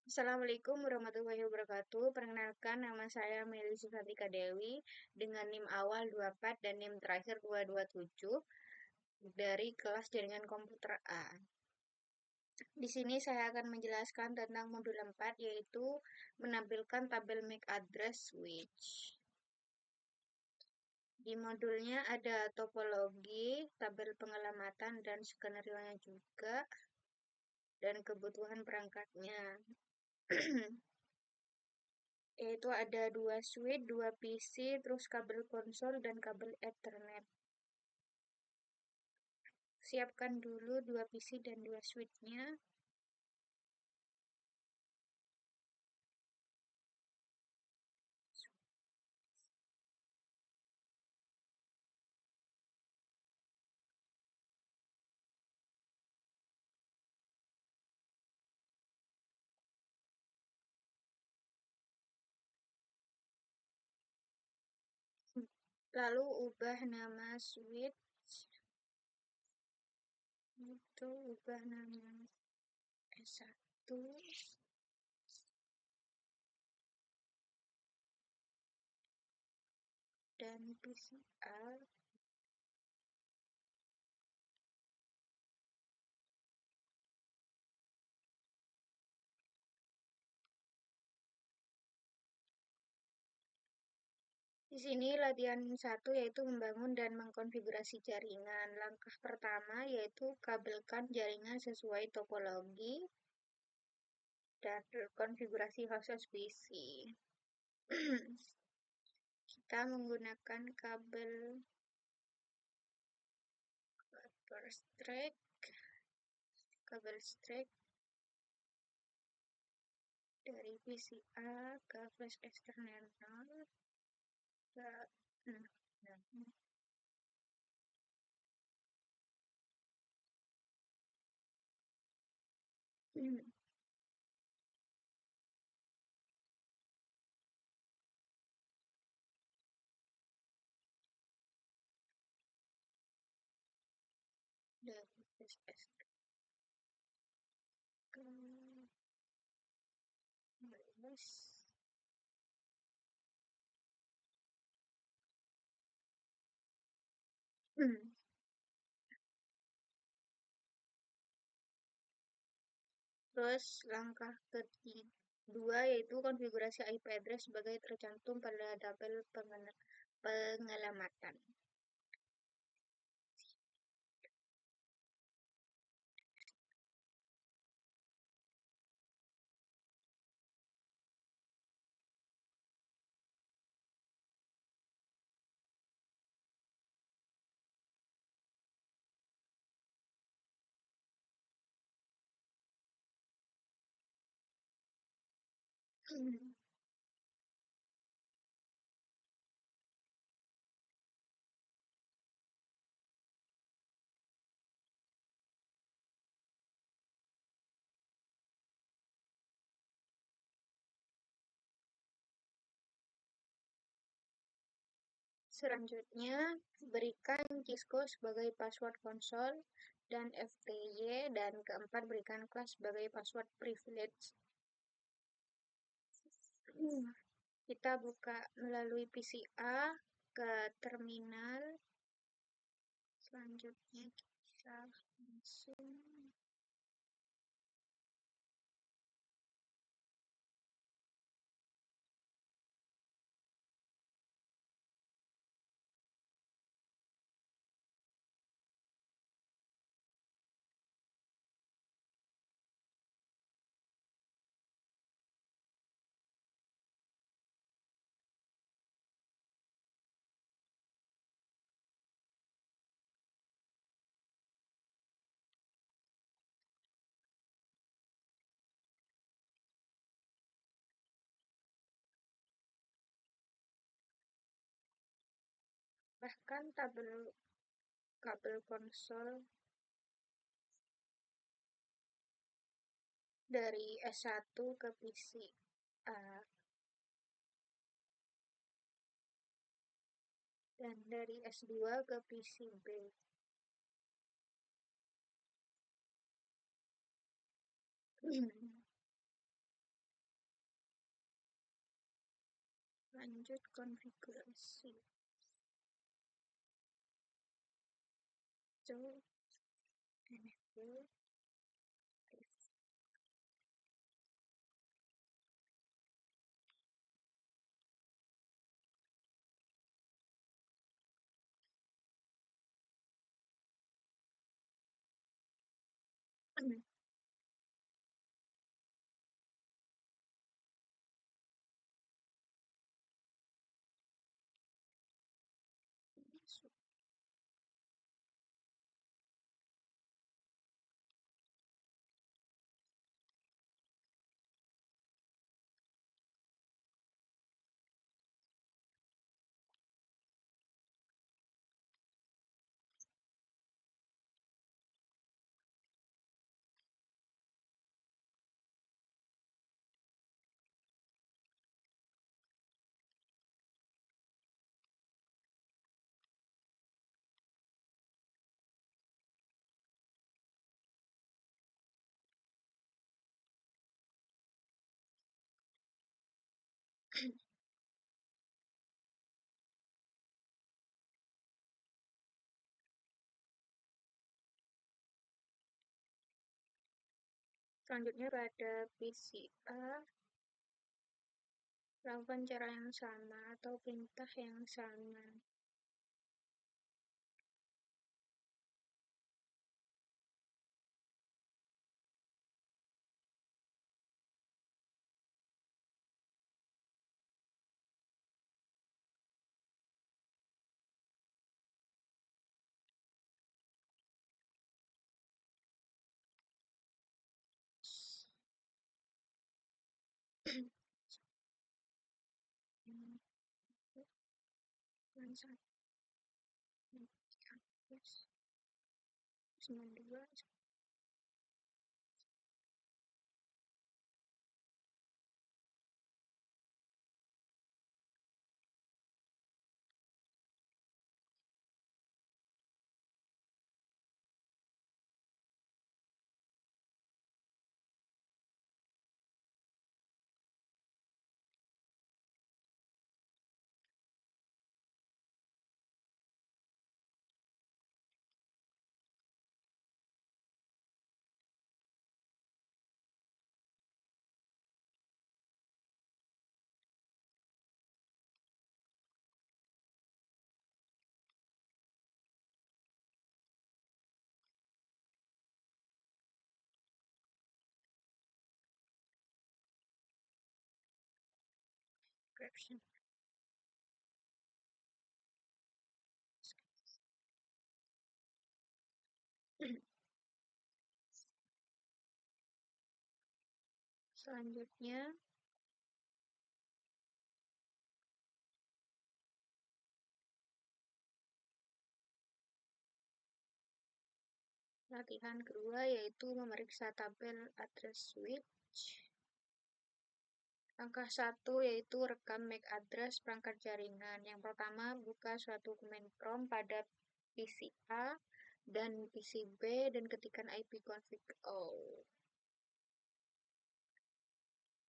Assalamualaikum warahmatullahi wabarakatuh. Perkenalkan, nama saya Meli Susantika Dewi dengan NIM awal 24 dan NIM terakhir 227 dari kelas Jaringan Komputer A. Di sini saya akan menjelaskan tentang modul 4, yaitu menampilkan tabel MAC address switch. Di modulnya ada topologi, tabel pengelamatan, dan skenario-nya juga, dan kebutuhan perangkatnya. Yaitu ada 2 switch, 2 PC, terus kabel konsol, dan kabel Ethernet. Siapkan dulu 2 PC dan 2 switch-nya. Lalu ubah nama switch. Itu ubah nama S1 dan PCR. Di sini latihan 1 yaitu membangun dan mengkonfigurasi jaringan. Langkah pertama yaitu kabelkan jaringan sesuai topologi dan konfigurasi host PC. Kita menggunakan kabel strike dari PCA ke flash external ke dari flash external ke flash. Terus langkah kedua yaitu konfigurasi IP address sebagai tercantum pada tabel pengelamatan. Selanjutnya, berikan Cisco sebagai password konsol dan FTY, dan keempat berikan kelas sebagai password privilege. Kita buka melalui PCA ke terminal. Selanjutnya kita langsung bahkan kabel konsol dari S1 ke PCA dan dari S2 ke PCB. Lanjut konfigurasi. So, enable selanjutnya pada PCA lakukan cara yang sama atau perintah yang sama. Caption. Selanjutnya latihan kedua yaitu memeriksa tabel address switch. Langkah 1 yaitu rekam MAC address perangkat jaringan. Yang pertama, buka suatu command prompt pada PC A dan PC B dan ketikkan ipconfig all.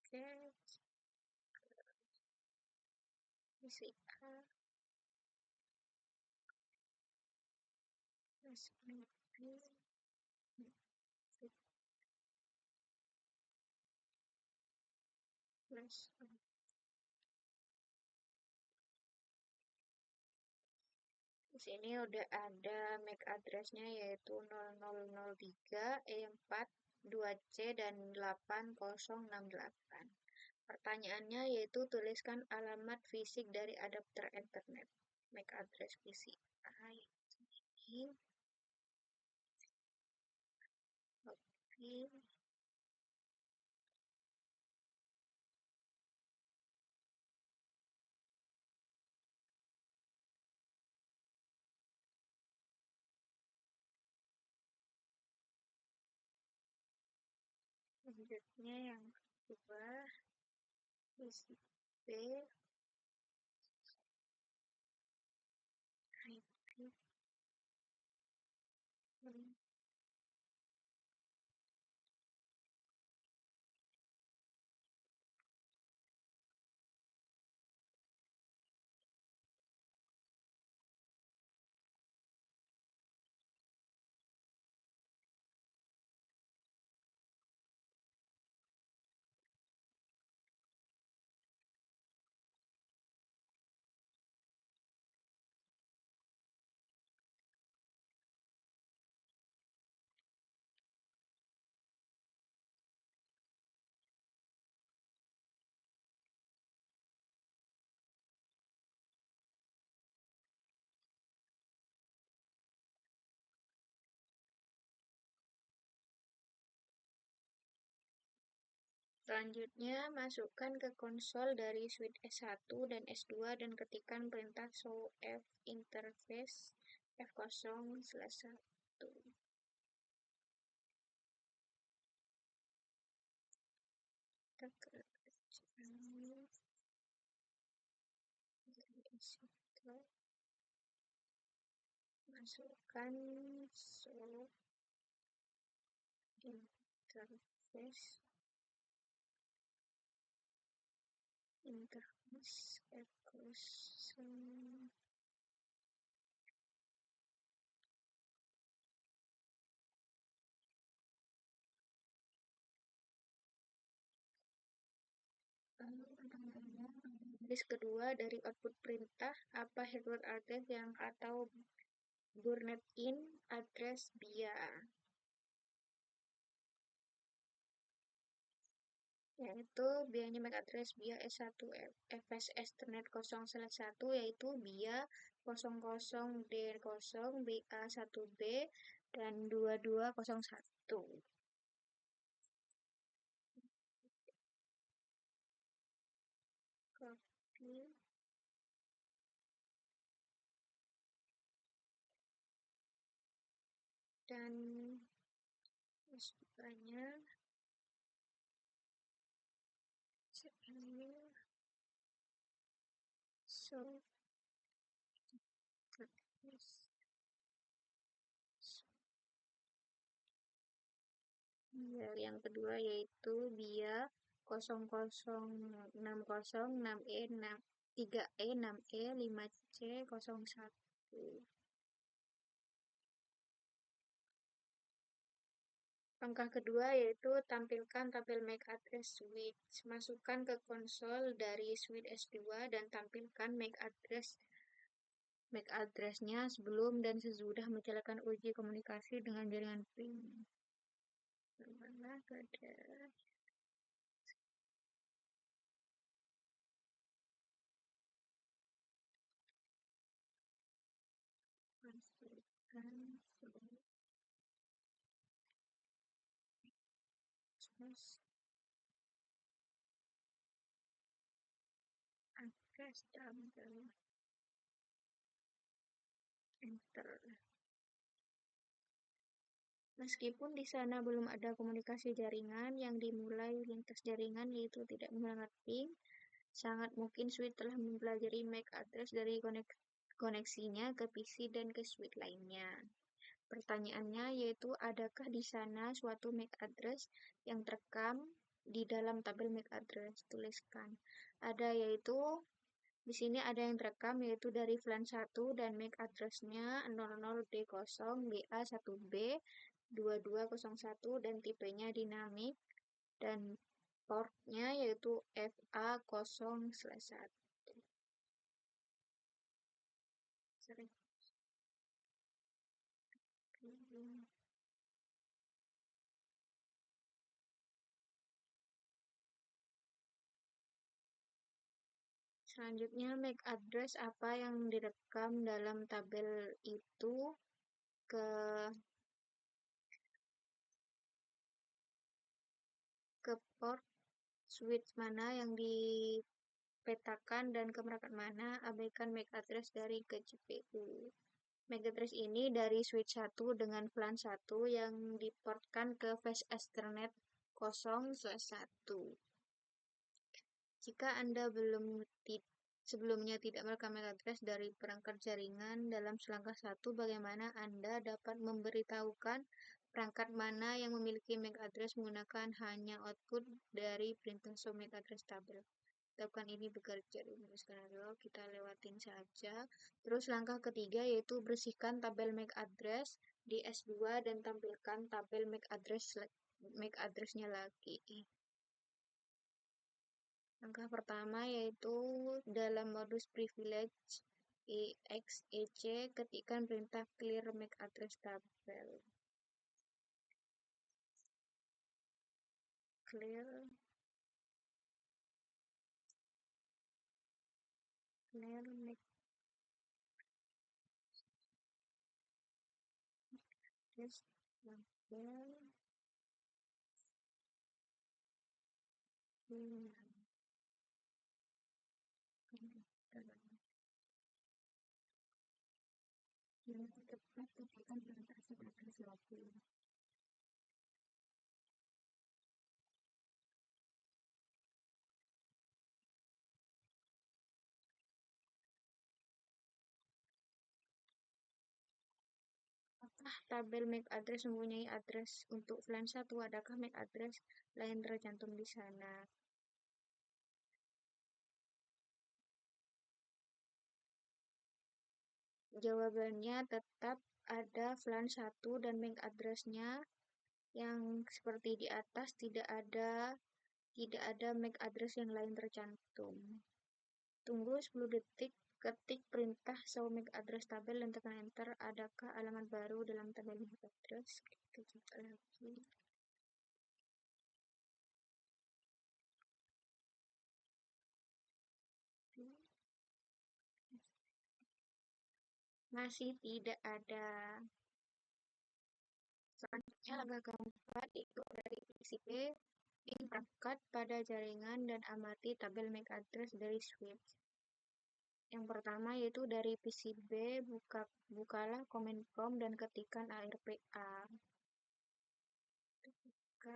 Oke. PC A plus plus di sini udah ada MAC address-nya yaitu 0003 E4 2C dan 8068. Pertanyaannya yaitu tuliskan alamat fisik dari adapter Ethernet. MAC address PC A ini. Copy. Selanjutnya yang kedua PC B IP Selanjutnya, masukkan ke konsol dari switch S1 dan S2 dan ketikkan perintah show f interface F0/1. Masukkan show interface F0. Baris kedua dari output perintah apa hardware address yang atau Burnet in address BIA, yaitu BIA-nya MAC address BIA S1 FSS Ethernet 0/1 yaitu BIA 00D0 BA1B dan 2201. Copy dan masukannya so yang kedua yaitu BIA 0060 6E 3E 6E 5C01. Langkah kedua yaitu tampilkan tabel MAC address switch. Masukkan ke konsol dari switch S2 dan tampilkan MAC address-nya sebelum dan sesudah menjalankan uji komunikasi dengan jaringan PIN. Address tabel enter. Meskipun di sana belum ada komunikasi jaringan yang dimulai lintas jaringan yaitu tidak menggunakan ping, sangat mungkin switch telah mempelajari MAC address dari koneksinya ke PC dan ke switch lainnya. Pertanyaannya yaitu adakah di sana suatu MAC address yang terekam di dalam tabel MAC address? Tuliskan. Ada, yaitu di sini ada yang terekam yaitu dari VLAN 1 dan MAC address-nya 00D0 BA1B 2201 dan tipenya dinamik dan portnya yaitu FA0/1. Selanjutnya, MAC address apa yang direkam dalam tabel itu ke port switch mana yang dipetakan dan ke perangkat mana, abaikan MAC address dari ke CPU. MAC address ini dari switch 1 dengan VLAN 1 yang diportkan ke flash Ethernet 0/1. Jika Anda sebelumnya tidak merekam MAC address dari perangkat jaringan dalam selangkah 1, bagaimana Anda dapat memberitahukan perangkat mana yang memiliki MAC address menggunakan hanya output dari perintah show MAC address tabel. Lakukan ini bekerja kita lewatin saja. Terus langkah ketiga yaitu bersihkan tabel MAC address di S2 dan tampilkan tabel MAC address-nya lagi. Langkah pertama yaitu dalam modus privilege EXEC ketikkan perintah clear MAC address tabel. Clear MAC address tabel Yang tepat ketika perintah sebagai suatu. Apakah tabel MAC address mempunyai address untuk VLAN 1? Adakah MAC address lain tercantum di sana? Jawabannya tetap ada VLAN 1 dan MAC address-nya yang seperti di atas, tidak ada MAC address yang lain tercantum. Tunggu 10 detik, ketik perintah show MAC address tabel dan tekan enter. Adakah alamat baru dalam tabel MAC address? Kita coba lagi. Masih tidak ada. Selanjutnya langkah keempat itu dari PCB ping perangkat pada jaringan dan amati tabel MAC address dari switch. Yang pertama yaitu dari PCB, bukalah command prompt dan ketikkan ARPA. Buka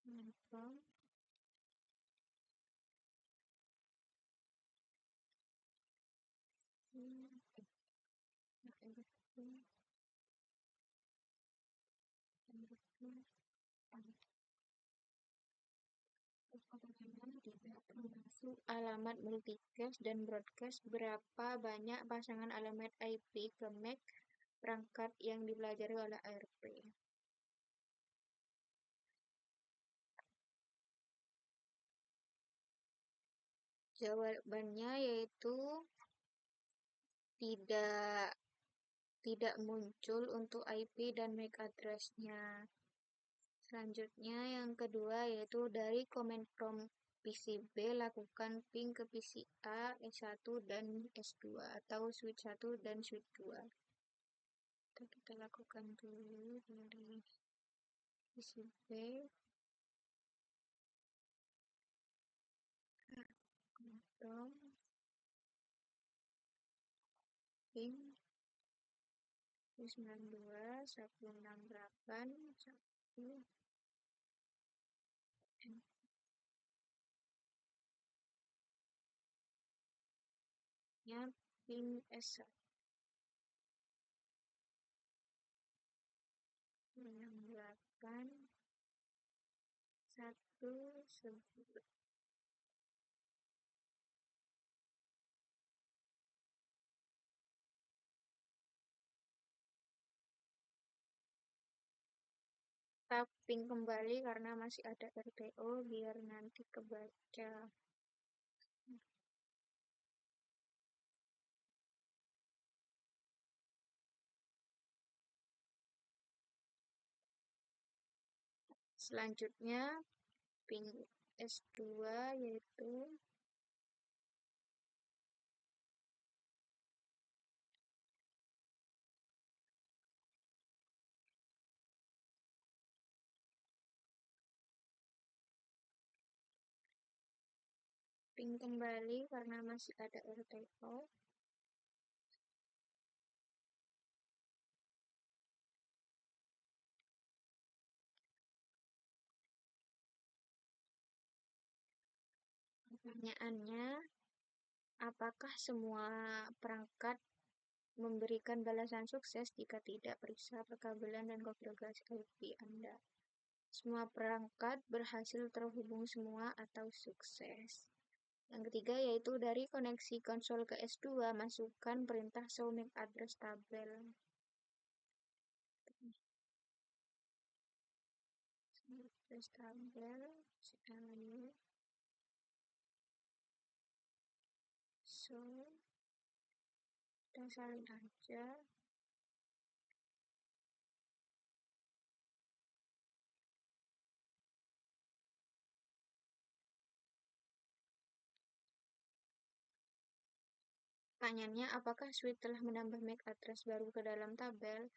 command prompt. Tidak termasuk alamat multicast dan broadcast. Berapa banyak pasangan alamat IP ke MAC perangkat yang dipelajari oleh ARP? Jawabannya yaitu tidak muncul untuk IP dan MAC address-nya. Selanjutnya yang kedua yaitu dari command prompt PCB lakukan ping ke PCA S1 dan S2 atau switch 1 dan switch 2. Kita lakukan dulu dari PCB prompt ping 92.168.1 nya ping S1 68 1 11. Tapping kembali karena masih ada RTO biar nanti kebaca. Selanjutnya ping S2 yaitu ping kembali karena masih ada RTO. Pertanyaannya, apakah semua perangkat memberikan balasan sukses? Jika tidak, periksa perkabelan dan konfigurasi IP Anda. Semua perangkat berhasil terhubung semua atau sukses. Yang ketiga yaitu dari koneksi konsol ke S2, masukkan perintah show MAC address tabel. Address tabel, show, dan salin aja. Pertanyaannya, apakah switch telah menambah MAC address baru ke dalam tabel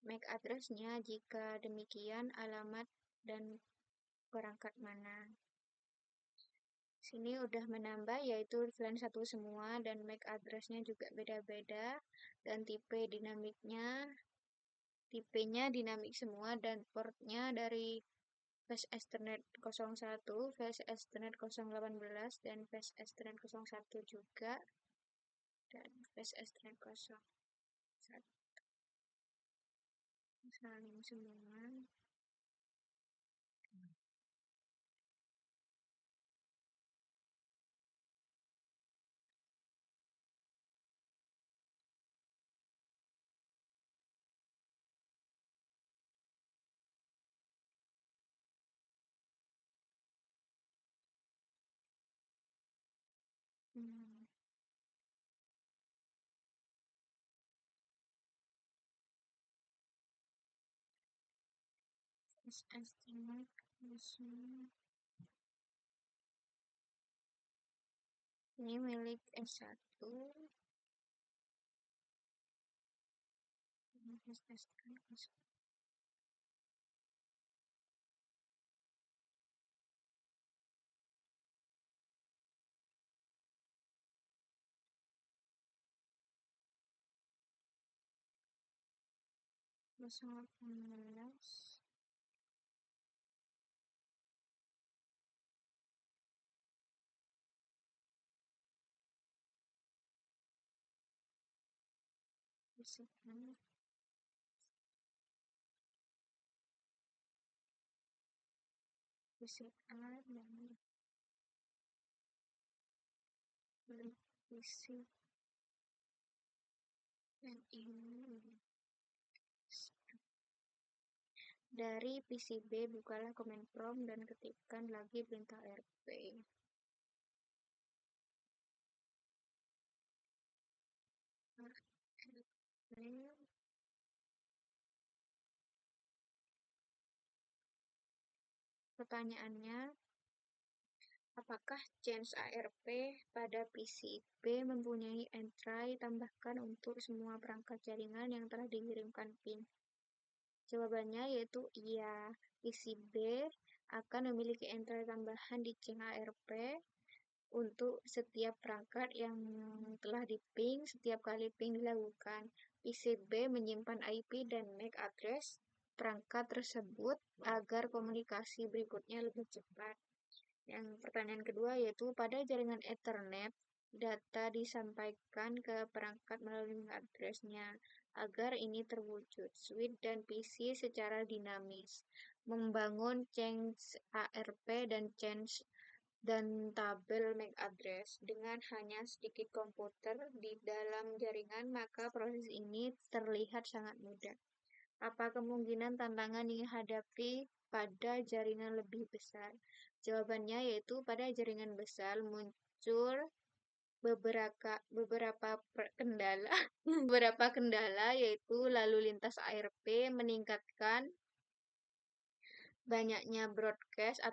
MAC address-nya? Jika demikian, alamat dan perangkat mana. Sini udah menambah yaitu VLAN 1 semua dan MAC address-nya juga beda-beda dan tipenya dinamik semua dan portnya dari Flash Ethernet 01, Flash Ethernet 018 dan Flash Ethernet 01 juga dan Flash Ethernet 01 saling semua. Flash Ethernet ini milik S1. Flash Ethernet 018 bisikan PCR dan berisi dan ini dari PCB bukalah command prompt dan ketikkan lagi perintah RP. Pertanyaannya, apakah change ARP pada PCB mempunyai entry tambahkan untuk semua perangkat jaringan yang telah dikirimkan PIN? Jawabannya yaitu iya. PCB akan memiliki entry tambahan di change ARP untuk setiap perangkat yang telah di-ping setiap kali ping dilakukan. PCB menyimpan IP dan MAC address perangkat tersebut agar komunikasi berikutnya lebih cepat. Yang pertanyaan kedua yaitu pada jaringan Ethernet, data disampaikan ke perangkat melalui MAC address-nya agar ini terwujud. Switch dan PC secara dinamis membangun change ARP dan tabel MAC address. Dengan hanya sedikit komputer di dalam jaringan, maka proses ini terlihat sangat mudah. Apa kemungkinan tantangan yang dihadapi pada jaringan lebih besar? Jawabannya yaitu pada jaringan besar muncul beberapa kendala beberapa kendala yaitu lalu lintas ARP meningkatkan banyaknya broadcast.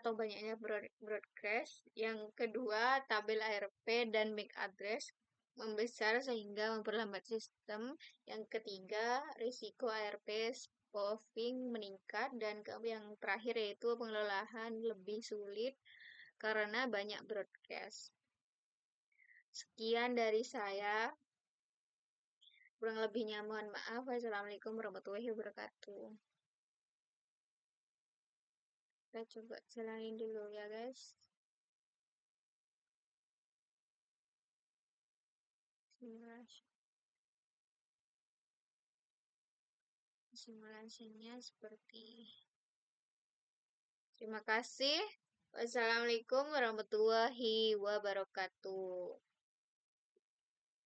Yang kedua, tabel ARP dan MAC address membesar sehingga memperlambat sistem. Yang ketiga, risiko ARP spoofing meningkat. Dan yang terakhir yaitu pengelolaan lebih sulit karena banyak broadcast. Sekian dari saya. Kurang lebihnya mohon maaf. Wassalamualaikum warahmatullahi wabarakatuh. Kita coba jalanin dulu ya guys. Simulasinya seperti terima kasih. Wassalamualaikum warahmatullahi wabarakatuh.